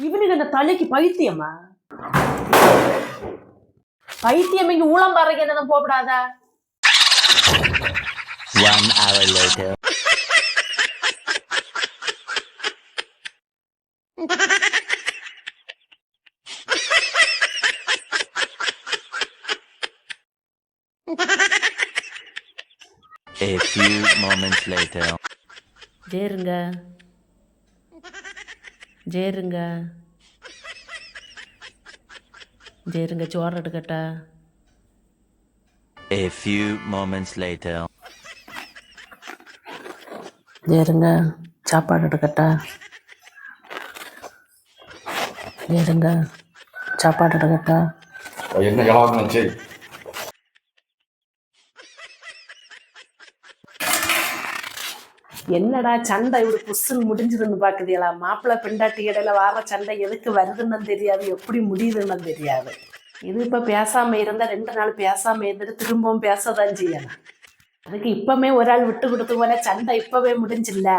இவனுக்கு அந்த தலைக்கு பைத்தியமா? பைத்தியம் இங்க ஊழம் பாறைக்கு என்னதும் போகக்கூடாதா? 1 hour later. A few moments later. ஜேருங்க ஜேருங்க ஜேருங்க சோறு எடுக்கட்டா? A few moments later. ஜேருங்க சாப்பாடு எடுக்கட்டா? ஜேருங்க சாப்பாடு எடுக்கட்டா? என்ன கலாவரம் சரி. என்னடா சண்டை இப்படி புஷ்ஷுன்னு முடிஞ்சதுன்னு பார்க்குதீங்களா? மாப்பிள்ளை பெண்டாட்டி இடையில வர சண்டை எதுக்கு வருதுன்னு தெரியாது, எப்படி முடியுதுன்னு தெரியாது. இது இப்போ பேசாமல் இருந்தால் 2 நாள் பேசாமல் இருந்துட்டு திரும்பவும் பேசதான் செய்யணும். அதுக்கு இப்போவே ஒரு ஆள் விட்டு கொடுத்து போல சண்டை இப்போவே முடிஞ்சில்ல.